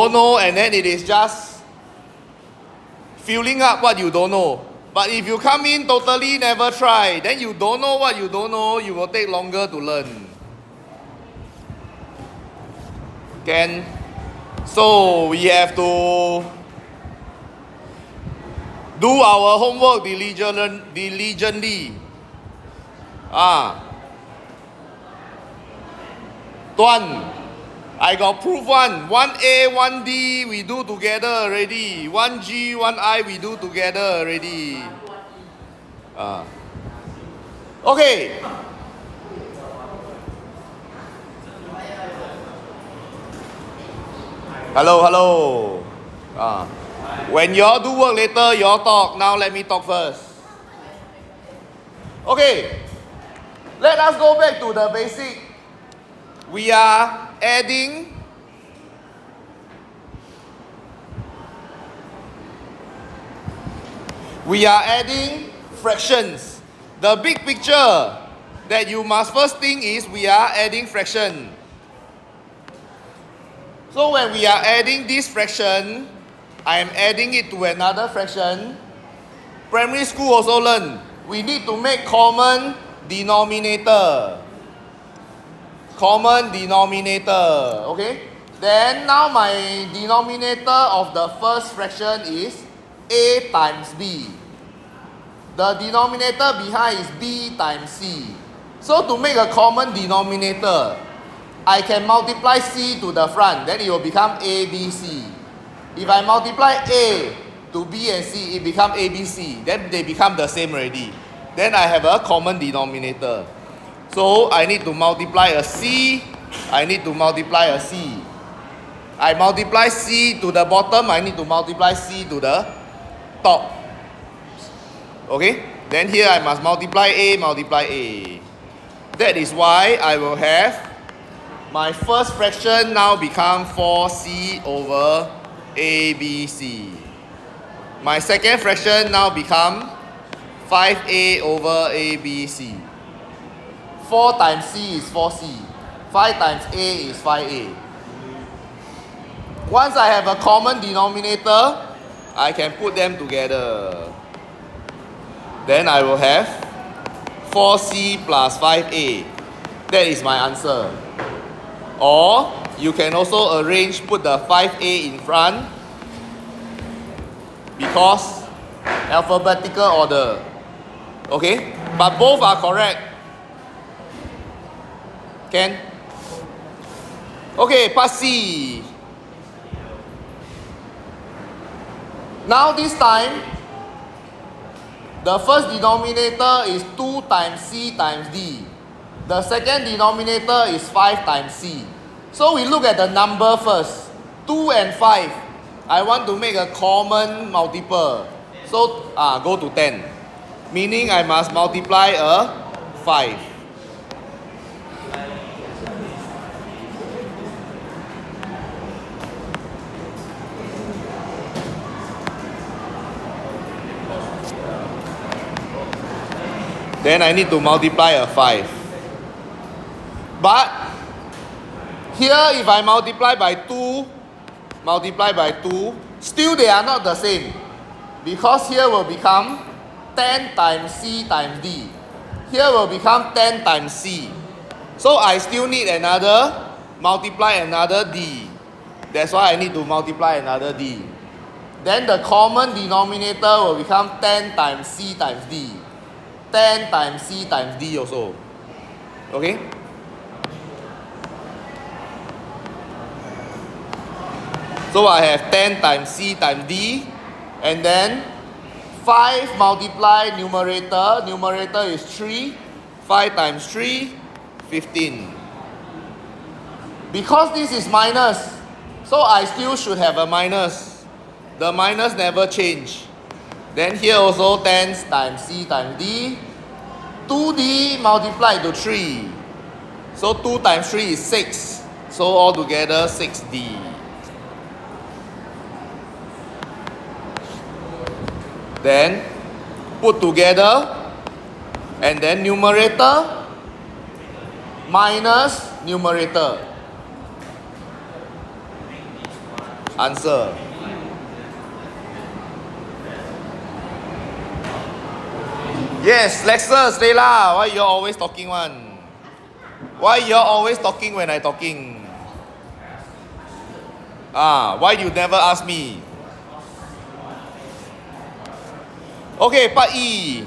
don't know, and then it is just filling up what you don't know. But if you come in totally never try, then you don't know what you don't know, you will take longer to learn. Can? So we have to do our homework diligently. Tuan, I got proof 1A, 1D we do together already. 1G, 1I we do together already. Okay. Hello. When y'all do work later, y'all talk. Now let me talk first. Okay. Let us go back to the basic. We are adding fractions. The big picture that you must first think is we are adding fraction. So when we are adding this fraction, I am adding it to another fraction. Primary school also learn. We need to make common denominator. Okay? Then now my denominator of the first fraction is A times B. The denominator behind is B times C. So to make a common denominator, I can multiply C to the front, then it will become ABC. If I multiply A to B and C, it becomes ABC. Then they become the same already. Then I have a common denominator. So I need to multiply a C, I need to multiply a C. I multiply C to the bottom, I need to multiply C to the top. Okay? Then here I must multiply A. That is why I will have my first fraction now become 4C over ABC. My second fraction now become 5A over ABC. 4 times C is 4C. 5 times A is 5A. Once I have a common denominator, I can put them together. Then I will have 4C plus 5A. That is my answer. Or you can also arrange, put the 5A in front because alphabetical order. Okay? But both are correct. Can? Okay, part C. Now this time, the first denominator is 2 times C times D. The second denominator is 5 times C. So we look at the number first. 2 and 5. I want to make a common multiple. So go to 10. Meaning I must multiply a 5. Then I need to multiply a 5. But here if I multiply by 2, still they are not the same. Because here will become 10 times C times D. Here will become 10 times C. So I still need multiply another D. That's why I need to multiply another D. Then the common denominator will become 10 times C times D. 10 times C times D also. Okay? So I have 10 times C times D. And then 5 multiply numerator. Numerator is 3. 5 times 3, 15. Because this is minus, so I still should have a minus. The minus never change. Then here also 10 times C times D. 2D multiplied to 3. So 2 times 3 is 6. So altogether 6D. Then put together and then numerator minus numerator. answer. Yes, Lexus, Leila, why you always talking one? Why you always talking when I talking? Why you never ask me? Okay, part E.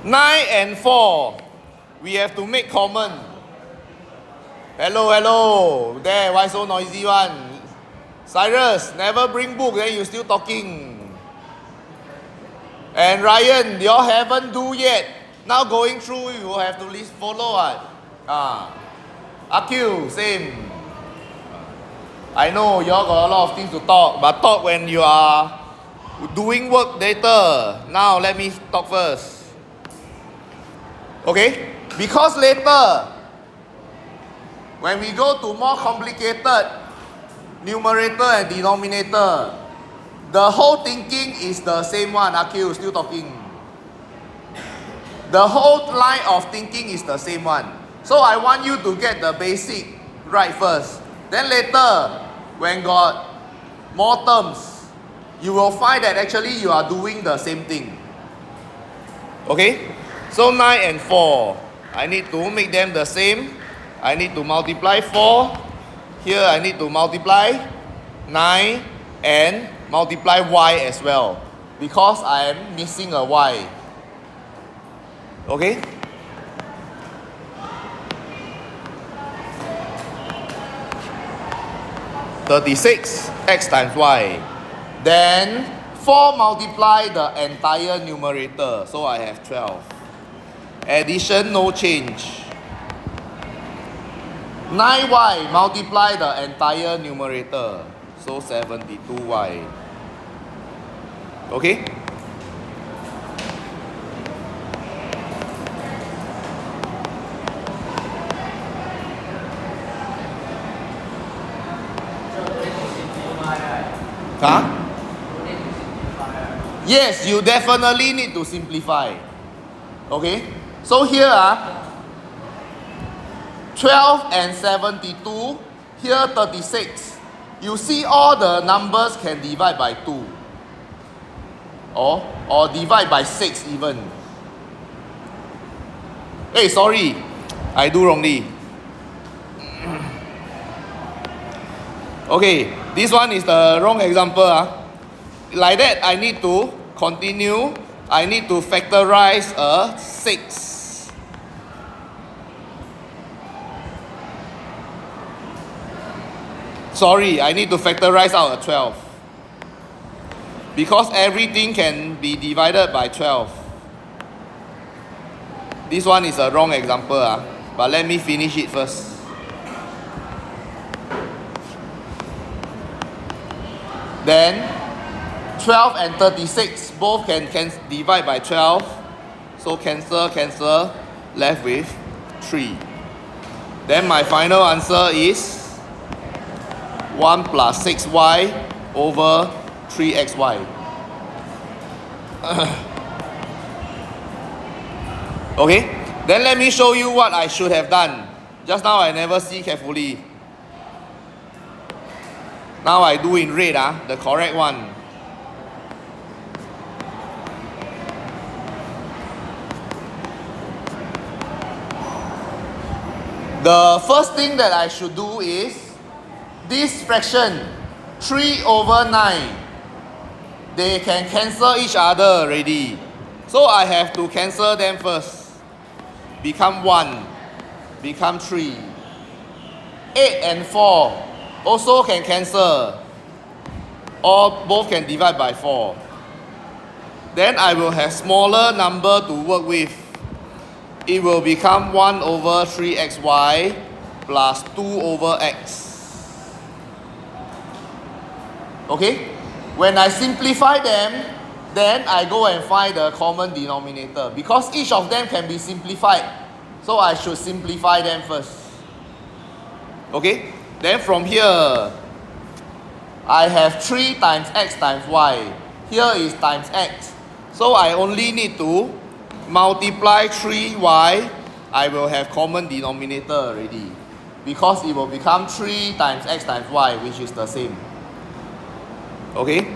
9 and 4, we have to make common. Hello, hello. There, why so noisy one? Cyrus, never bring book, then you still talking. And Ryan, you all haven't do yet. Now going through, you will have to follow it. Akil, same. I know you all got a lot of things to talk, but talk when you are doing work later. Now let me talk first. Okay? Because later, when we go to more complicated numerator and denominator, the whole thinking is the same one. Akil, still talking. The whole line of thinking is the same one. So I want you to get the basic right first. Then later, when got more terms, you will find that actually you are doing the same thing. Okay? So 9 and 4, I need to make them the same. I need to multiply 4. Here I need to multiply 9 and multiply y as well, because I am missing a y. Okay? (36) x times y. Then 4 multiply the entire numerator, so I have 12. Addition, no change. 9y multiply the entire numerator, so 72y. Okay? Huh? Yes, you definitely need to simplify. Okay? So here 12 and 72, here 36. You see all the numbers can divide by 2. Or divide by 6 even. Hey, sorry. I do wrongly. Okay, this one is the wrong example. Like that, I need to continue. I need to factorize a 6. Sorry, I need to factorize out a 12. Because everything can be divided by 12. This one is a wrong example. But let me finish it first. Then 12 and 36 both can divide by 12. So cancel, left with 3. Then my final answer is 1 plus 6y over 3xy. Okay, then let me show you what I should have done. Just now I never see carefully. Now I do in red, the correct one. The first thing that I should do is this fraction 3 over 9. They can cancel each other already. So I have to cancel them first. Become 1. Become 3. 8 and 4 also can cancel. Or both can divide by 4. Then I will have smaller number to work with. It will become 1 over 3xy plus 2 over x. Okay? When I simplify them, then I go and find the common denominator. Because each of them can be simplified. So I should simplify them first. Okay? Then from here, I have 3 times x times y. Here is times x. So I only need to multiply 3y. I will have common denominator already. because it will become 3 times x times y, which is the same. Okay?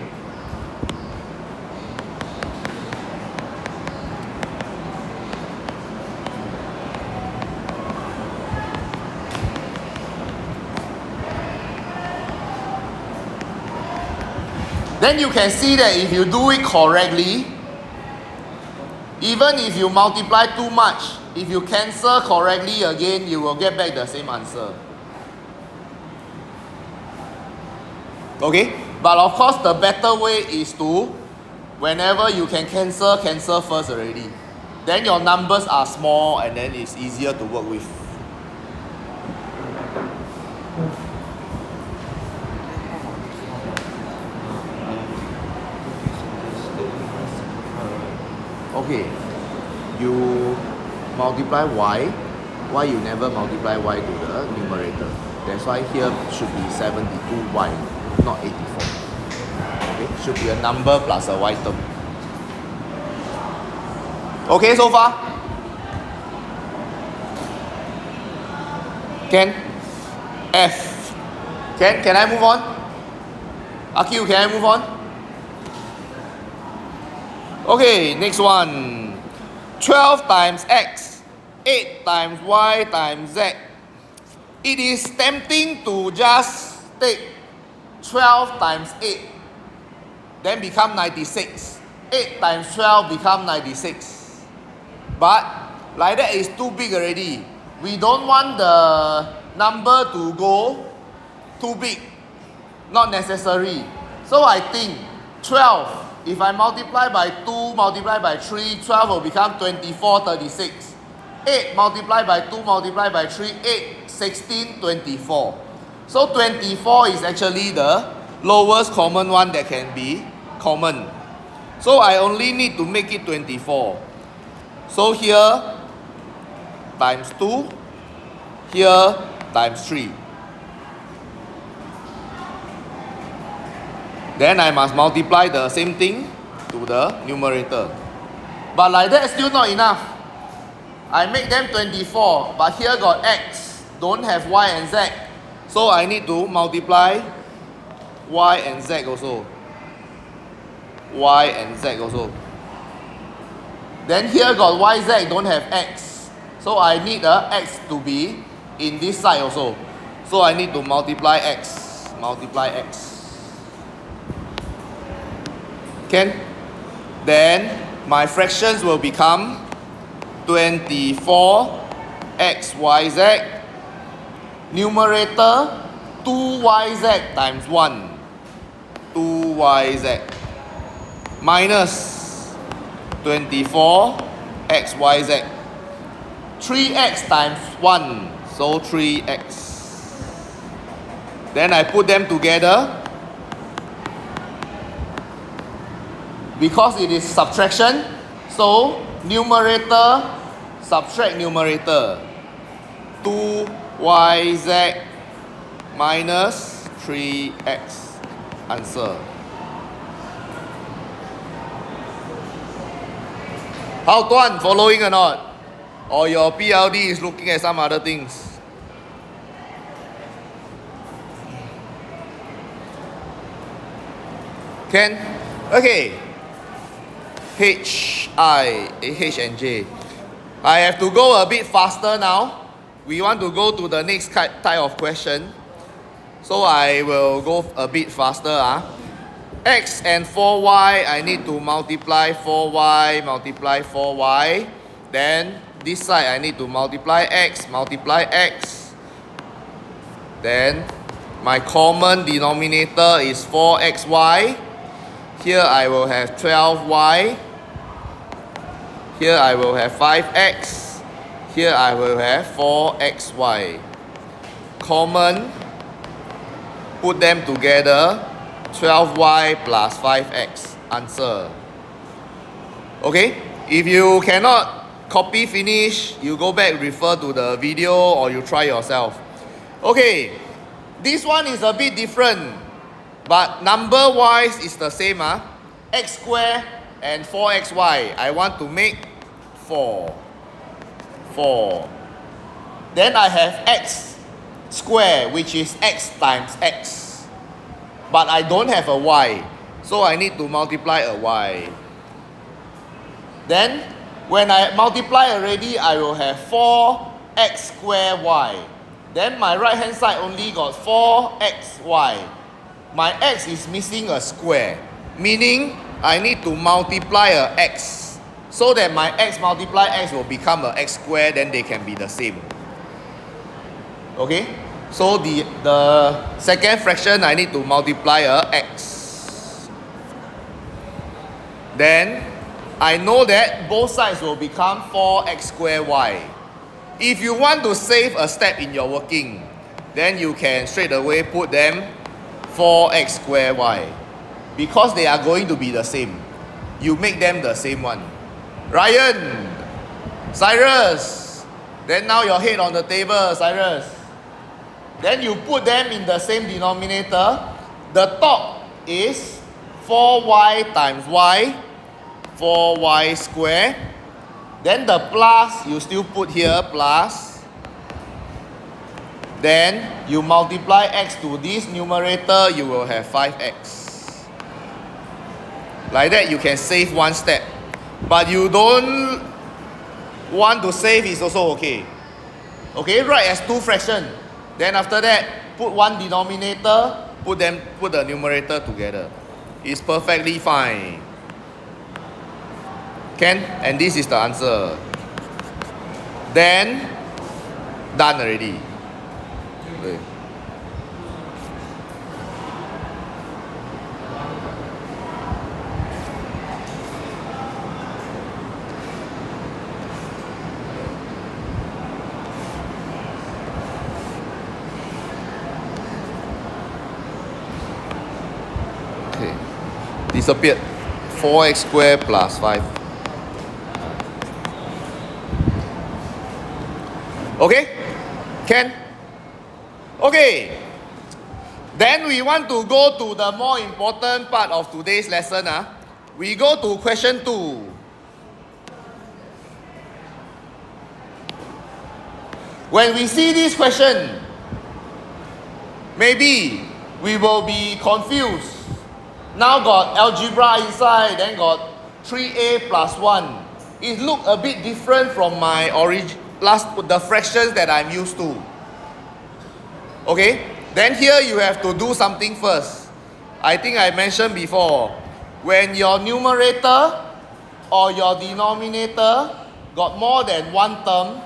Then you can see that if you do it correctly, even if you multiply too much, if you cancel correctly again, you will get back the same answer. Okay? But of course, the better way is to, whenever you can cancel first already. Then your numbers are small and then it's easier to work with. Okay, you multiply y you never multiply y to the numerator. That's why here should be 72y, not 84. Okay, should be a number plus a y term. Okay, so far? Can? F. Can I move on? Akil, can I move on? Okay, next one. 12 times x, 8 times y times z. It is tempting to just take 12 times 8, then become 96. 8 times 12 become 96. But like that is too big already. We don't want the number to go too big. Not necessary. So I think 12. If I multiply by 2, multiply by 3, 12 will become 24, 36. 8 multiply by 2, multiply by 3, 8, 16, 24. So 24 is actually the lowest common one that can be common. So I only need to make it 24. So here times 2, here times 3. Then I must multiply the same thing to the numerator. But like that still not enough. I make them 24, but here got x, don't have y and z. So I need to multiply y and z also. Y and z also. Then here got y, z, don't have x. So I need the x to be in this side also. So I need to multiply x. Multiply x. Can? Then my fractions will become 24 x, y, z. Numerator 2yz times 1. 2yz. Minus 24 x, y, z. 3x times 1. So 3x. Then I put them together. Because it is subtraction, so numerator subtract numerator. 2yz minus 3x. Answer. How Tuan, following or not? Or your PLD is looking at some other things? Can? Okay. H and J. I have to go a bit faster now. We want to go to the next type of question. So I will go a bit faster. X and 4y, I need to multiply 4y, multiply 4y. Then this side I need to multiply x, multiply x. Then my common denominator is 4xy. Here I will have 12y. Here I will have 5x. Here I will have 4xy. Common, put them together, 12y plus 5x. Answer. Okay? If you cannot copy finish, you go back, refer to the video, or you try yourself. Okay, this one is a bit different, but number wise is the same. X squared and 4xy. I want to make 4. Then I have x. square, which is x times x. But I don't have a y, so I need to multiply a y. Then, when I multiply already, I will have 4x squared y. Then my right hand side only got 4xy. My x is missing a square, meaning I need to multiply a x, so that my x multiply x will become a x squared, then they can be the same. Okay? So the second fraction, I need to multiply a x. Then I know that both sides will become 4x squared y. If you want to save a step in your working, then you can straight away put them 4x squared y. Because they are going to be the same, you make them the same one. Ryan, Cyrus, then now your head on the table, Cyrus. Then you put them in the same denominator. The top is 4y times y, 4y squared. Then the plus, you still put here plus. Then you multiply x to this numerator, you will have 5x. Like that you can save one step. But you don't want to save, is also okay. Okay, write as two fractions. Then after that, put one denominator, put the numerator together. It's perfectly fine. Can? And this is the answer. Then, done already. Okay. Okay. Disappeared. 4x squared plus 5. Okay? Can? Okay. Then we want to go to the more important part of today's lesson. We go to question 2. When we see this question, maybe we will be confused. Now got algebra inside, then got 3a plus 1. It look a bit different from my the fractions that I'm used to. Okay? Then here you have to do something first. I think I mentioned before, when your numerator or your denominator got more than one term,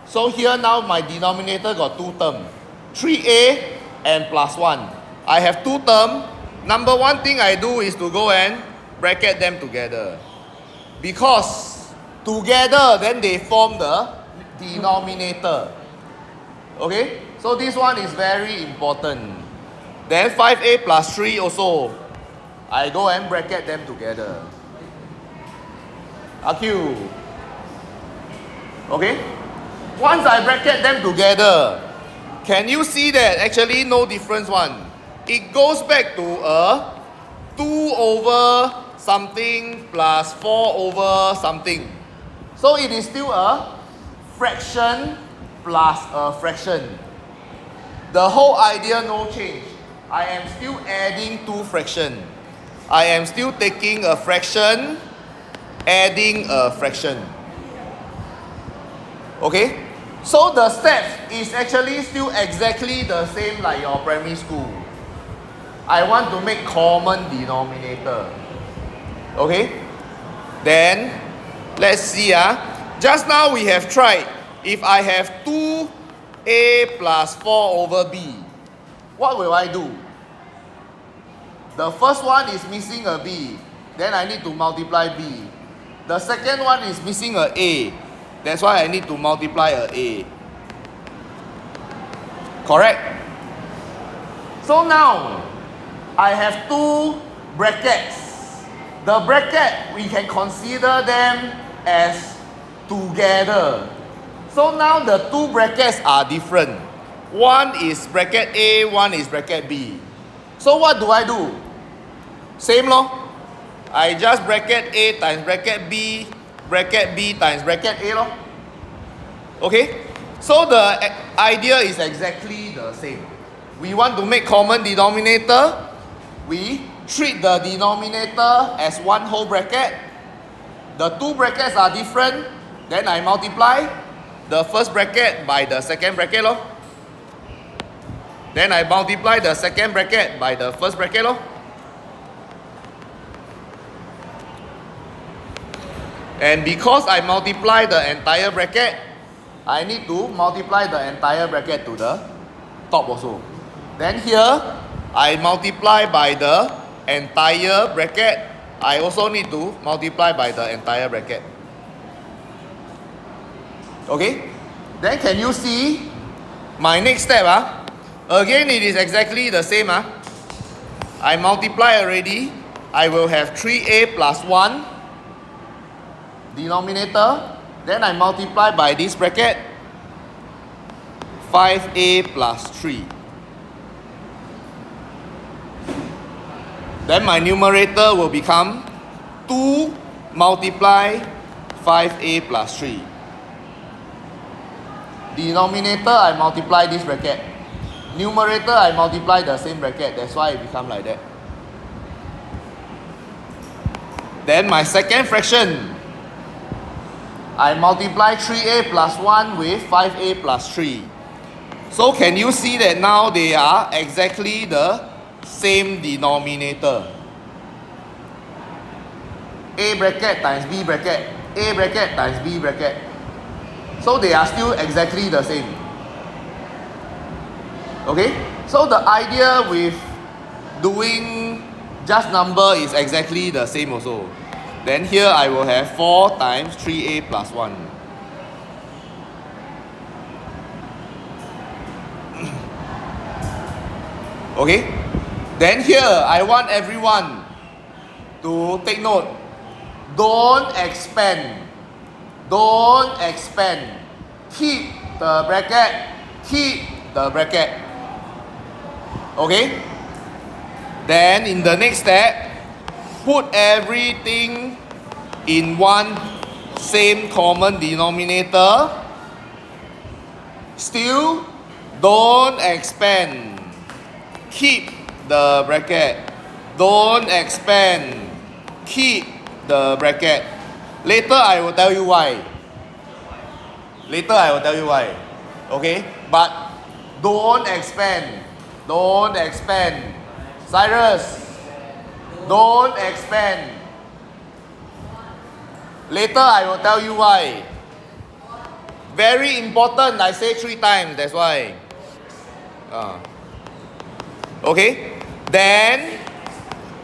so here now my denominator got two terms, 3a and plus 1. I have two terms. Number one thing I do is to go and bracket them together. Because together then they form the denominator. Okay? So this one is very important. Then 5a plus 3 also, I go and bracket them together. AQ. Okay? Once I bracket them together, can you see that actually no difference one? It goes back to a 2 over something plus 4 over something. So it is still a fraction plus a fraction. The whole idea no change. I am still adding two fractions. I am still taking a fraction, adding a fraction. Okay? So the steps is actually still exactly the same like your primary school. I want to make common denominator. Okay? Then, let's see. Just now we have tried. If I have 2a plus 4 over b, what will I do? The first one is missing a b. Then I need to multiply b. The second one is missing a a. That's why I need to multiply a a. Correct? So now, I have two brackets. The bracket, we can consider them as together. So now the two brackets are different. One is bracket A, one is bracket B. So what do I do? Same lor. I just bracket A times bracket B times bracket A lor. Okay? So the idea is exactly the same. We want to make common denominator. We treat the denominator as one whole bracket. The two brackets are different. Then I multiply the first bracket by the second bracket. Then I multiply the second bracket by the first bracket. And because I multiply the entire bracket, I need to multiply the entire bracket to the top also. Then here, I multiply by the entire bracket. I also need to multiply by the entire bracket. Okay? Then can you see my next step? Again, it is exactly the same. I multiply already. I will have 3a plus 1 denominator. Then I multiply by this bracket, 5a plus 3. Then my numerator will become 2 multiply 5a plus 3. Denominator, I multiply this bracket. Numerator, I multiply the same bracket. That's why it becomes like that. Then my second fraction, I multiply 3a plus 1 with 5a plus 3. So can you see that now they are exactly the same denominator? A bracket times B bracket, A bracket times B bracket. So they are still exactly the same. Okay? So the idea with doing just number is exactly the same also. Then here I will have 4 times 3a plus 1. Okay? Then here I want everyone to take note. Don't expand. Don't expand. Keep the bracket. Keep the bracket. Okay? Then in the next step, put everything in one same common denominator. Still, don't expand. Keep the bracket. Don't expand. Keep the bracket. Later I will tell you why. Later I will tell you why. Okay? But don't expand. Don't expand. Cyrus, don't expand. Later I will tell you why. Very important, I say 3 times, that's why. Okay? Then,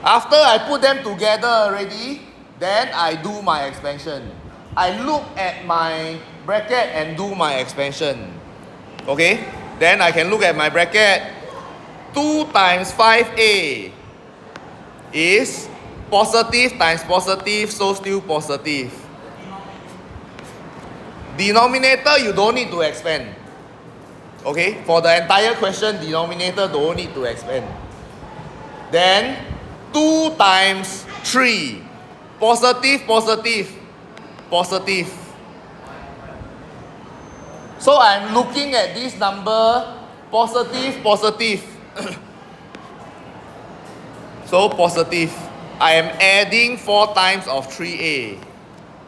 after I put them together already, then I do my expansion. I look at my bracket and do my expansion. Okay? Then I can look at my bracket. 2 times 5a is positive times positive, so still positive. Denominator, you don't need to expand. Okay? For the entire question, denominator don't need to expand. Then, 2 times 3. Positive, positive, positive. So I'm looking at this number, positive, positive. So positive. I am adding 4 times of 3a.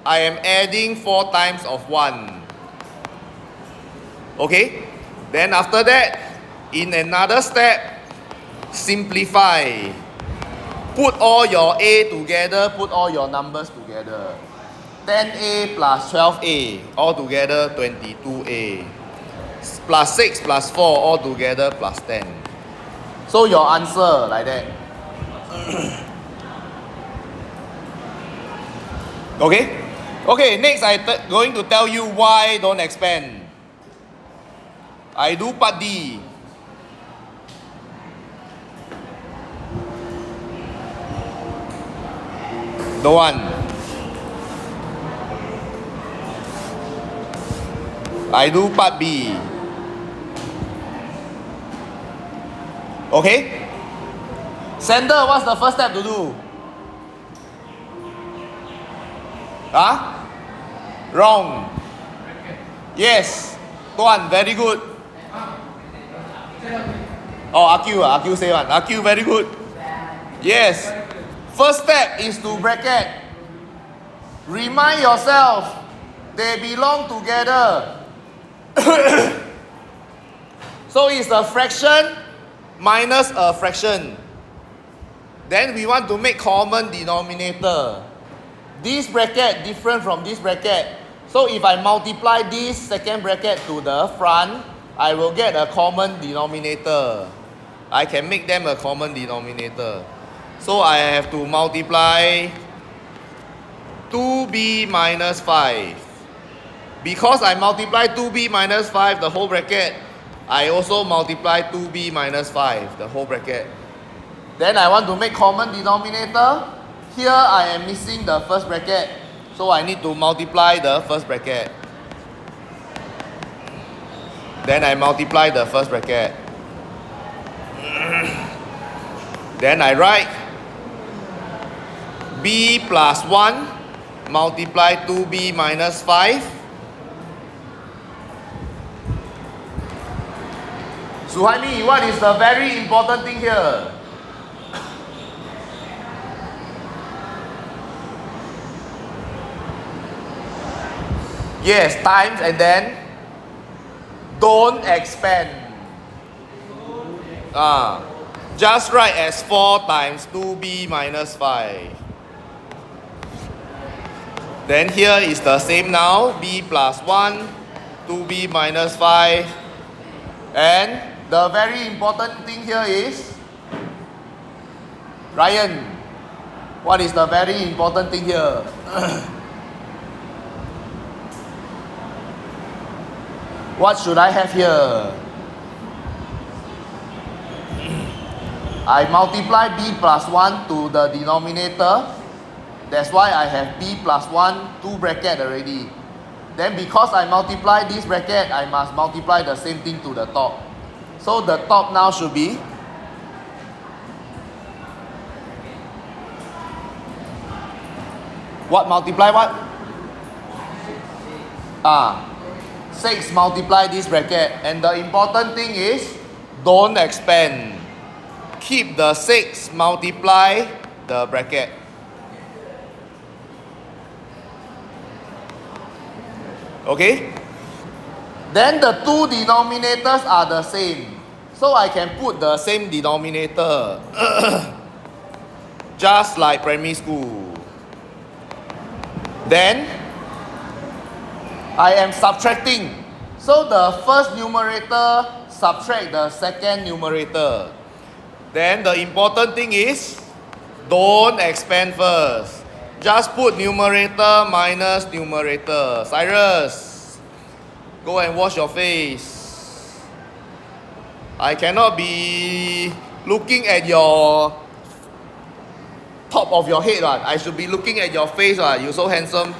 I am adding 4 times of 1. Okay? Then after that, in another step, simplify. Put all your a together, put all your numbers together. 10a plus 12a, all together 22a. Plus 6 plus 4, all together plus 10. So your answer like that. Okay? Okay, next I'm going to tell you why don't expand. I do part D. Don't want. I do part B. Okay? Sender, what's the first step to do? Huh? Wrong. Yes. Tuan, very good. Oh, Akil say one. Akil, very good. Yes. First step is to bracket. Remind yourself, they belong together. So it's a fraction minus a fraction. Then we want to make common denominator. This bracket different from this bracket. So if I multiply this second bracket to the front, I will get a common denominator. I can make them a common denominator. So I have to multiply 2b minus 5. Because I multiply 2b minus 5 the whole bracket, I also multiply 2b minus 5 the whole bracket. Then I want to make common denominator. Here I am missing the first bracket, so I need to multiply the first bracket. Then I multiply the first bracket. Then I write b plus 1 multiply 2b minus 5. Suhaimi, what is the very important thing here? Yes, times and then don't expand. Just write as 4 times 2b minus 5. Then here is the same now, b plus 1, 2b minus 5. And the very important thing here is, Ryan, what is the very important thing here? What should I have here? I multiply b plus 1 to the denominator. That's why I have b plus 1, 2 bracket already. Then because I multiply this bracket, I must multiply the same thing to the top. So the top now should be what multiply what? 6 multiply this bracket. And the important thing is, don't expand. Keep the 6 multiply the bracket. Okay? Then the two denominators are the same. So I can put the same denominator. Just like primary school. Then I am subtracting. So the first numerator subtract the second numerator. Then the important thing is, don't expand first. Just put numerator minus numerator. Cyrus, go and wash your face. I cannot be looking at your top of your head. I should be looking at your face. You so handsome.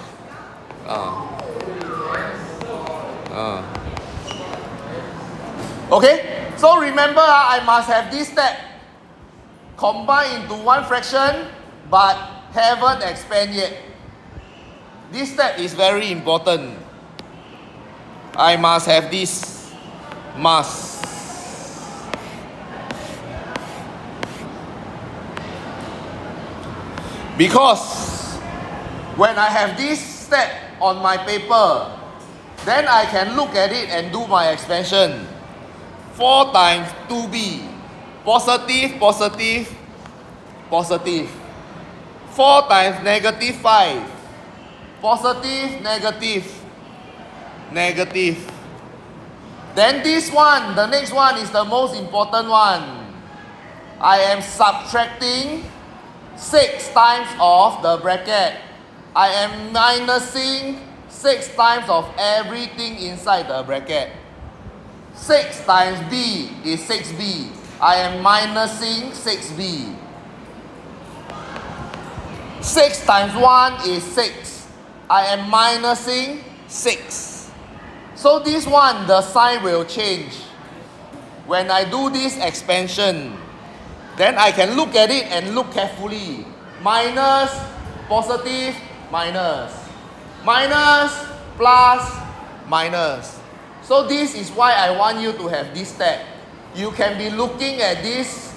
Okay, so remember, I must have this step. Combine into one fraction, but haven't expand yet. This step is very important. I must have this. Must. Because when I have this step on my paper, then I can look at it and do my expansion. 4 times 2b. Positive, positive, positive. 4 times negative 5. Positive, negative, negative. Then this one, the next one is the most important one. I am subtracting 6 times of the bracket. I am minusing 6 times of everything inside the bracket. 6 times b is 6b. I am minusing 6b. 6 times 1 is 6. I am minusing 6. So this one, the sign will change. When I do this expansion, then I can look at it and look carefully. Minus, positive, minus. Minus, plus, minus. So this is why I want you to have this step. You can be looking at this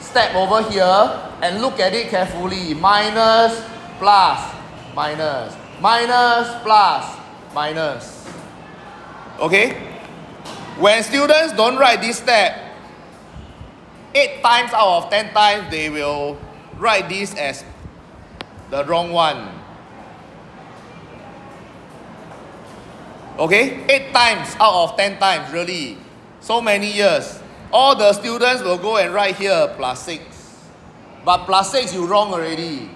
step over here and look at it carefully. Minus, plus, minus, minus, plus, minus. Okay? When students don't write this step, 8 times out of 10 times they will write this as the wrong one. Okay? 8 times out of 10 times, really. So many years. All the students will go and write here plus 6. But plus 6 you wrong already.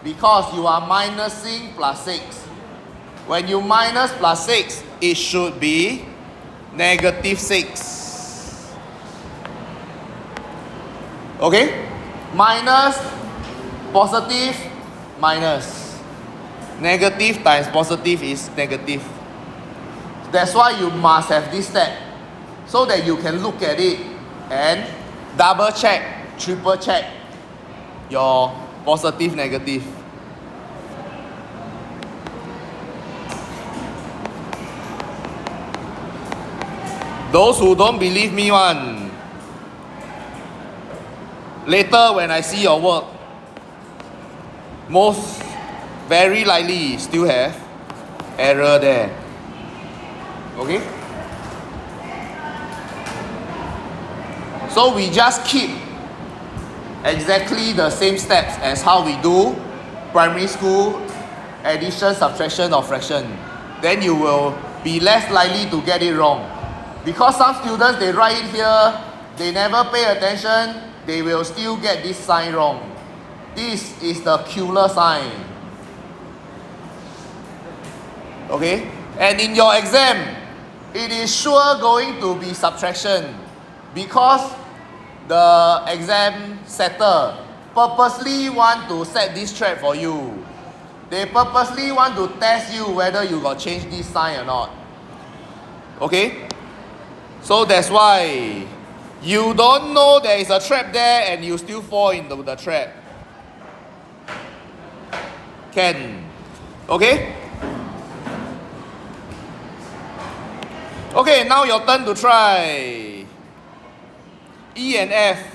Because you are minusing plus 6. When you minus plus 6, it should be negative 6. Okay? Minus, positive, minus. Negative times positive is negative. That's why you must have this step. So that you can look at it and double check, triple check your positive, negative. Those who don't believe me one, later when I see your work, most very likely still have error there. Okay? So we just keep exactly the same steps as how we do primary school addition, subtraction or fraction. Then you will be less likely to get it wrong. Because some students, they write it here, they never pay attention, they will still get this sign wrong. This is the killer sign. Okay? And in your exam, it is sure going to be subtraction. Because the exam setter purposely want to set this trap for you. They purposely want to test you whether you got change this sign or not. Okay? So that's why you don't know there is a trap there and you still fall into the trap. Can. Okay? Okay, now your turn to try E and F.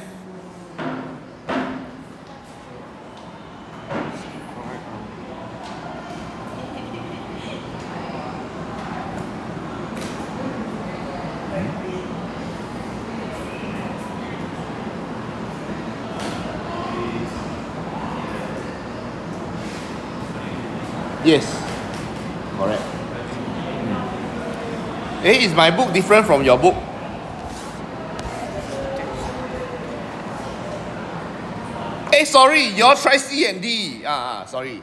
Yes, correct. Hey, is my book different from your book? Hey, sorry, you all try C and D. Sorry.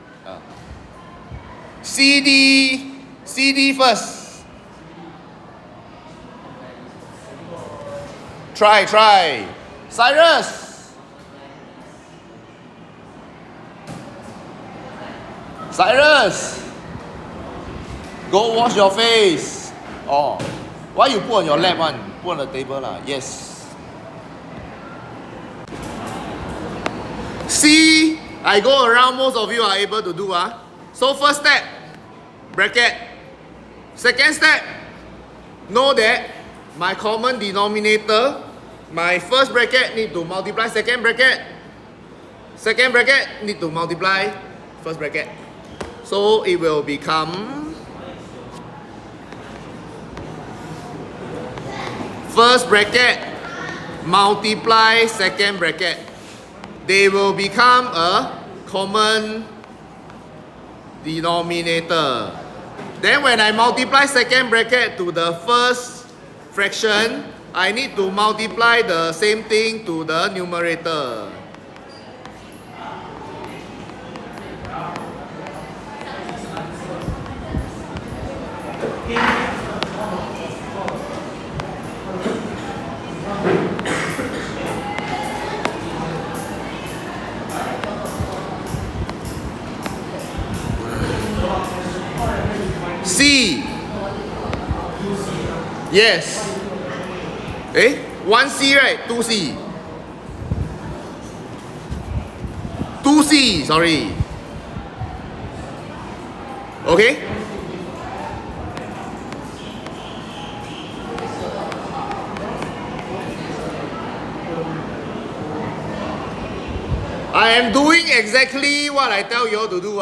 CD first. Try. Cyrus. Cyrus, go wash your face. Oh, why you put on your lap one? Put on the table lah. Yes. See, I go around, most of you are able to do. So first step, bracket. Second step, know that my common denominator, my first bracket need to multiply second bracket. Second bracket need to multiply first bracket. So it will become first bracket multiply second bracket. They will become a common denominator. Then when I multiply second bracket to the first fraction, I need to multiply the same thing to the numerator. C. Yes. 1C, right? 2C. 2C, sorry. Okay? I am doing exactly what I tell you all to do.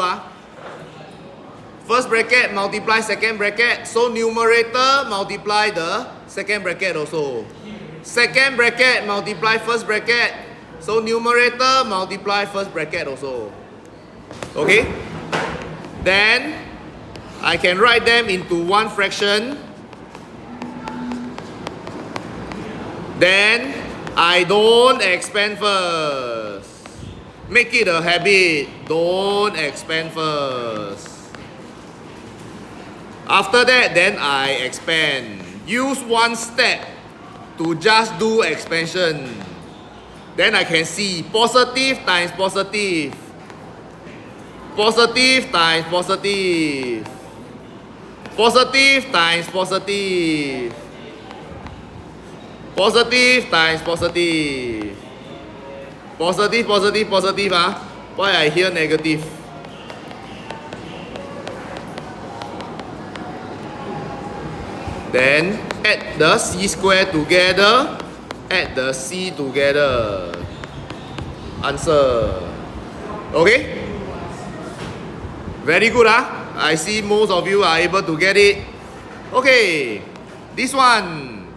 First bracket multiply second bracket. So numerator multiply the second bracket also. Second bracket multiply first bracket. So numerator multiply first bracket also. Okay? Then I can write them into one fraction. Then I don't expand first. Make it a habit. Don't expand first. After that, then I expand. Use one step to just do expansion. Then I can see positive times positive. Positive times positive. Positive times positive. Positive times positive. Positive, positive, positive. Why I hear negative? Then add the c square together. Add the c together. Answer. Okay? Very good, I see most of you are able to get it. Okay. This one.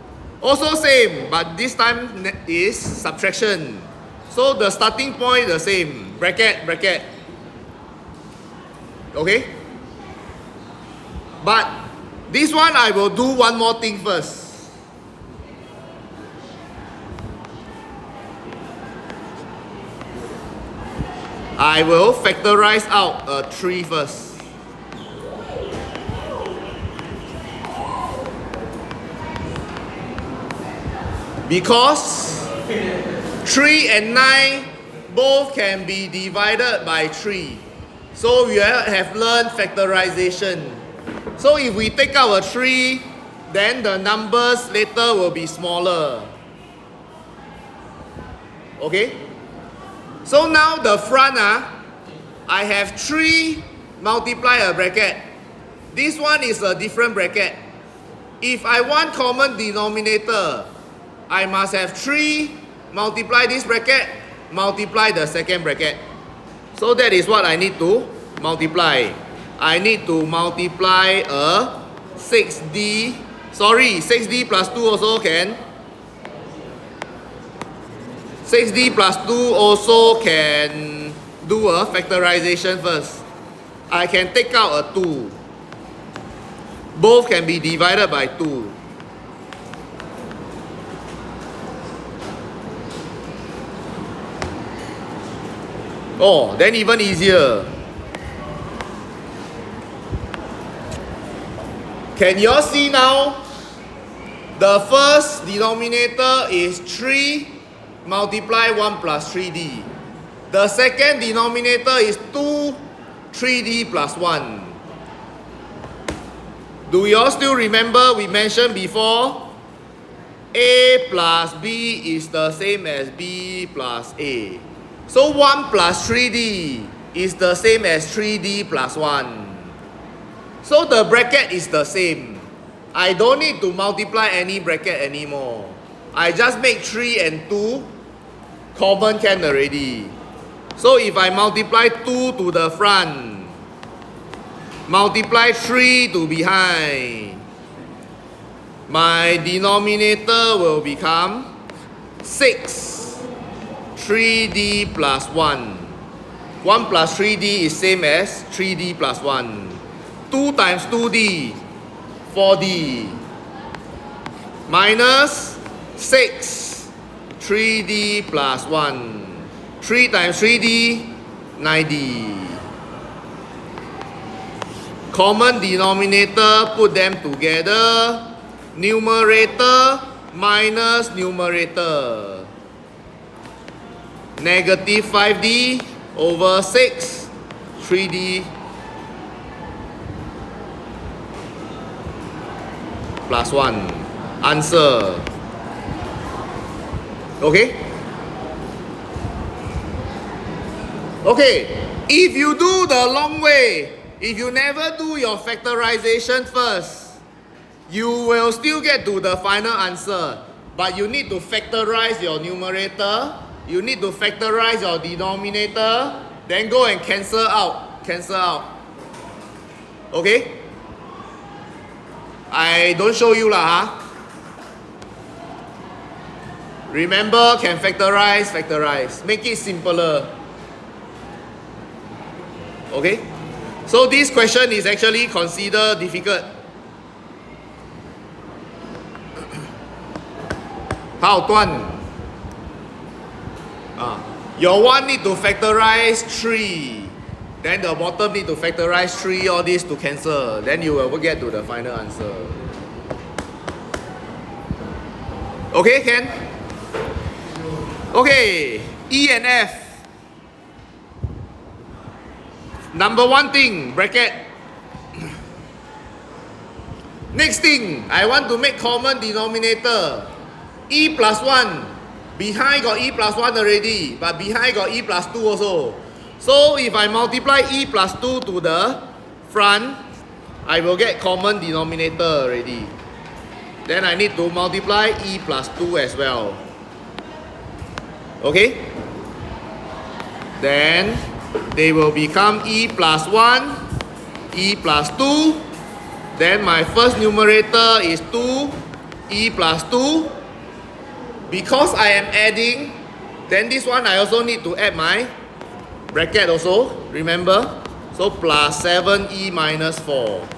Also same, but this time is subtraction. So the starting point the same. Bracket, bracket. Okay? But this one I will do one more thing first. I will factorize out a 3 first. Because 3 and 9 both can be divided by 3. So we have learned factorization. So if we take out a 3, then the numbers later will be smaller. Okay? So now the front, I have 3 multiply a bracket. This one is a different bracket. If I want common denominator, I must have 3 multiply this bracket, multiply the second bracket. So that is what I need to multiply. I need to multiply a 6D. Sorry, 6D plus 2 also can. 6D plus 2 also can do a factorization first. I can take out a 2. Both can be divided by 2. Oh, then even easier. Can you all see now? The first denominator is 3 multiply 1 plus 3D. The second denominator is 2 3D plus 1. Do you all still remember we mentioned before? A plus B is the same as B plus A. So 1 plus 3D is the same as 3D plus 1. So the bracket is the same. I don't need to multiply any bracket anymore. I just make 3 and 2 common can already. So if I multiply 2 to the front, multiply 3 to behind, my denominator will become 6 3D plus 1. 1 plus 3D is same as 3D plus 1. 2 times 2D, 4D. Minus 6 3D plus 1. 3 times 3D, 9D. Common denominator, put them together. Numerator minus numerator. Negative 5D over 6 3D plus 1. Answer. Okay? Okay, if you do the long way, if you never do your factorization first, you will still get to the final answer. But you need to factorize your numerator you need to factorize your denominator, then go and cancel out. Cancel out. Okay? I don't show you lah, huh? Remember, can factorize, factorize. Make it simpler. Okay? So this question is actually considered difficult. How, Tuan? Your one need to factorize 3. Then the bottom need to factorize 3, all this to cancel. Then you will get to the final answer. Okay, Ken? Okay, E and F. Number one thing, bracket. Next thing, I want to make common denominator. E plus 1. Behind got E plus 1 already, but behind got E plus 2 also. So if I multiply E plus 2 to the front, I will get common denominator already. Then I need to multiply E plus 2 as well. Okay? Then they will become E plus 1, E plus 2. Then my first numerator is 2, E plus 2. Because I am adding, then this one I also need to add my bracket also, remember? So plus 7E minus 4.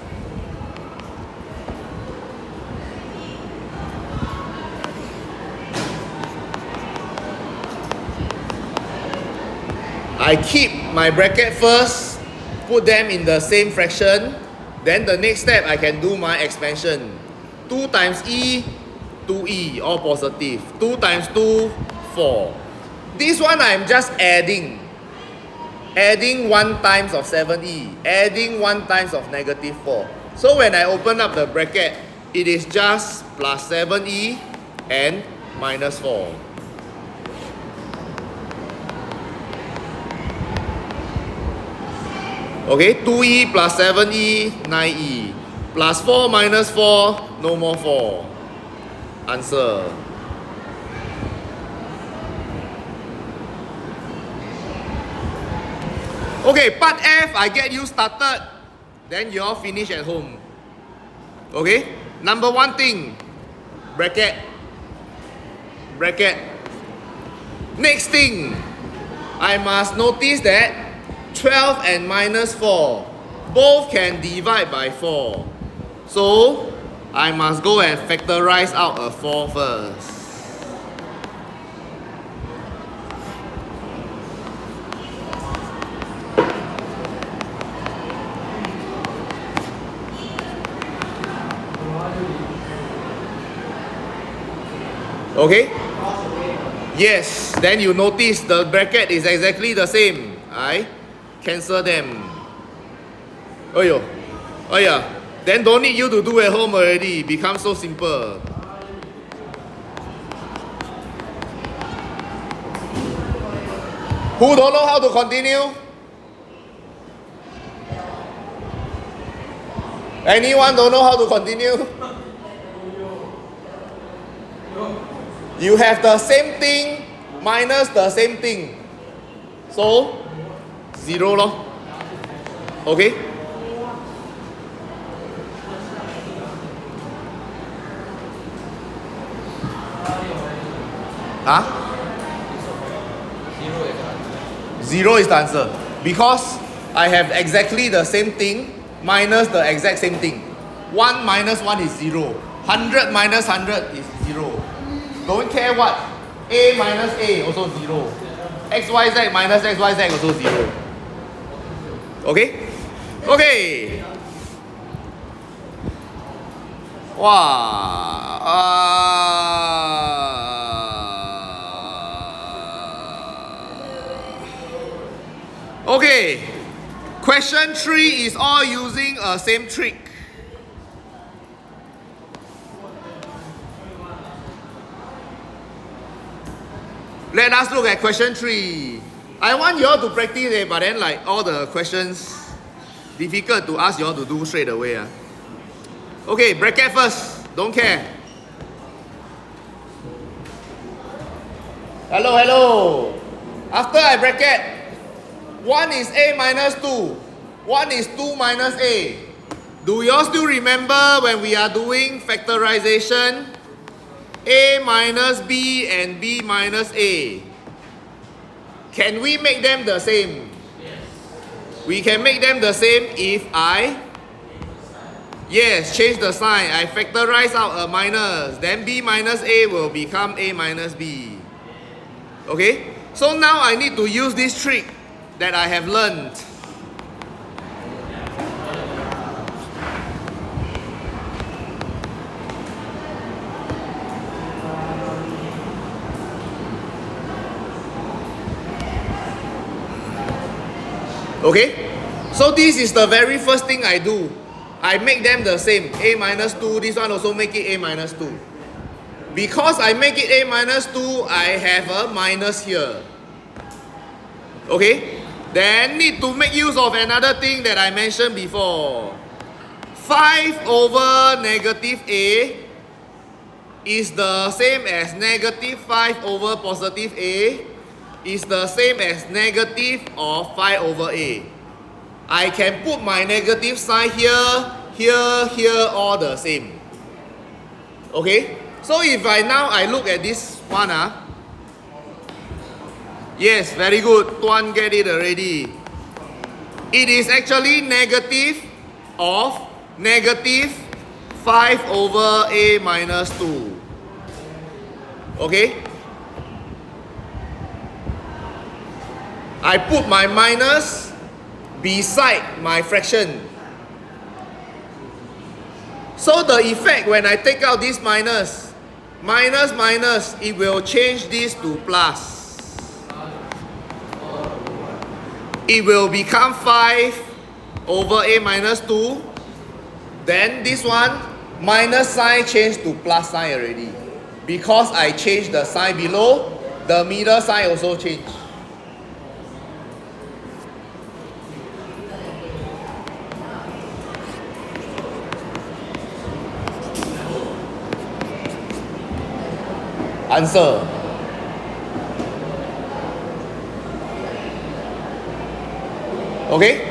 I keep my bracket first, put them in the same fraction. Then the next step I can do my expansion. 2 times E, 2E, all positive. 2 times 2, 4. This one I'm just adding. Adding 1 times of 7E. Adding 1 times of negative 4. So when I open up the bracket, it is just plus 7E and minus 4. Okay, 2E plus 7E, 9E. Plus 4 minus 4, no more 4. Answer. Okay, part F, I get you started. Then you all finish at home. Okay, number one thing, bracket. Bracket. Next thing, I must notice that 12 and minus 4 both can divide by 4. So I must go and factorize out a 4 first. Okay? Yes, then you notice the bracket is exactly the same. I cancel them. Oh yo. Oh yeah. Then don't need you to do at home already. Becomes so simple. Who don't know how to continue? Anyone don't know how to continue? You have the same thing minus the same thing. So 0 lor. Okay? Huh? 0 is the answer. Because I have exactly the same thing minus the exact same thing. 1 minus 1 is 0. 100 minus 100 is 0. Don't care what. A minus A also 0. XYZ minus XYZ also 0. Okay? Okay. Wow. Okay. Question 3 is all using a same trick. Let us look at question 3. I want you all to practice it, but then like all the questions difficult to ask you all to do straight away. Okay, bracket first. Don't care. Hello, hello. After I bracket, 1 is a minus 2. 1 is 2 minus a. Do you all still remember when we are doing factorization? A minus b and b minus a. Can we make them the same? Yes. We can make them the same if I... Yes, change the sign. I factorize out a minus. Then b minus a will become a minus b. Okay? So now I need to use this trick that I have learned. Okay? So this is the very first thing I do. I make them the same. A minus 2, this one also make it a minus 2. Because I make it a minus 2, I have a minus here. Okay? Then need to make use of another thing that I mentioned before. 5 over negative a is the same as negative 5 over positive a is the same as negative of 5 over a. I can put my negative sign here, here, all the same. Okay? So if I look at this one, yes, very good. Tuan get it already. It is actually negative of negative 5 over a minus 2. Okay? I put my minus beside my fraction. So the effect when I take out this minus, it will change this to plus. It will become 5 over a minus 2. Then this one, minus sign changed to plus sign already. Because I changed the sign below, the middle sign also changed. Answer. Okay?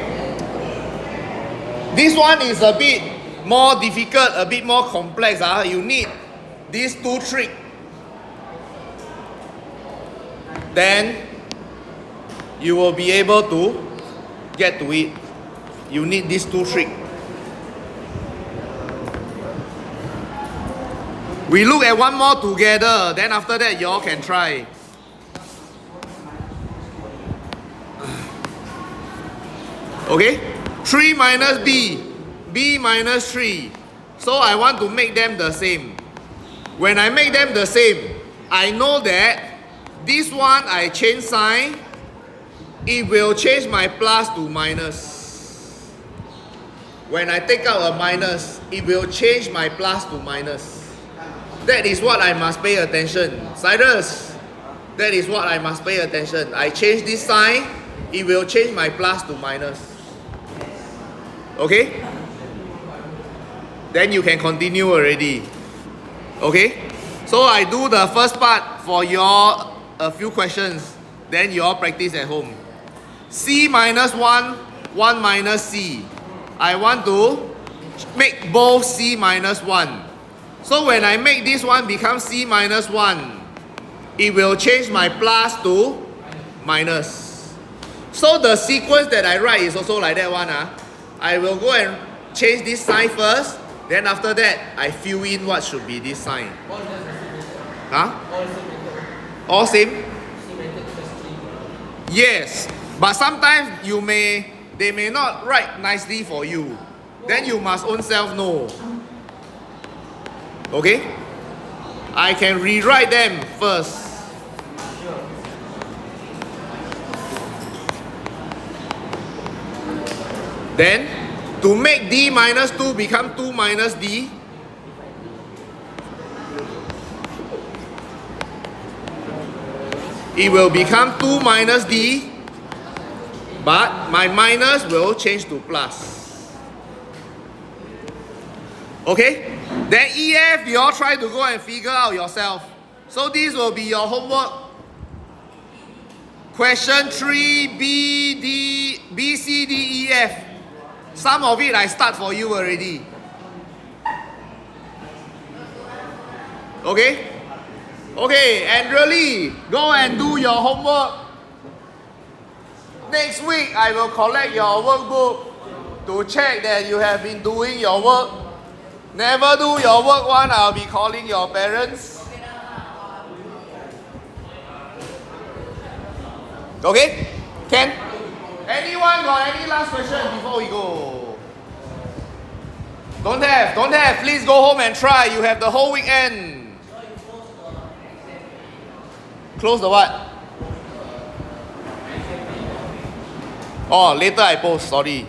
This one is a bit more difficult, a bit more complex. You need these two tricks. Then you will be able to get to it. You need these two tricks. We look at one more together, then after that you all can try. Okay? 3 minus b, b minus 3. So I want to make them the same. When I make them the same, I know that this one I change sign, it will change my plus to minus. When I take out a minus, it will change my plus to minus. That is what I must pay attention. Cyrus, that is what I must pay attention. I change this sign, it will change my plus to minus. Okay? Then you can continue already. Okay? So I do the first part for your a few questions. Then you all practice at home. C minus 1, 1 minus C. I want to make both C minus 1. So when I make this one become C minus 1, it will change my plus to minus. So the sequence that I write is also like that one. I will go and change this sign first. Then after that, I fill in what should be this sign. Huh? All same? Yes. But sometimes they may not write nicely for you. Then you must own self know. Okay? I can rewrite them first. Then, to make d minus 2 become 2 minus d, it will become 2 minus d, but my minus will change to plus. Okay? Then EF, you all try to go and figure out yourself. So this will be your homework Question 3, B, C, D, E, F. Some of it I start for you already. Okay? Okay, and really, go and do your homework. Next week, I will collect your workbook to check that you have been doing your work. Never do your work one, I'll be calling your parents. Okay? Can? Anyone got any last question before we go? Don't have. Please go home and try. You have the whole weekend. Close the what? Oh, later I post, sorry.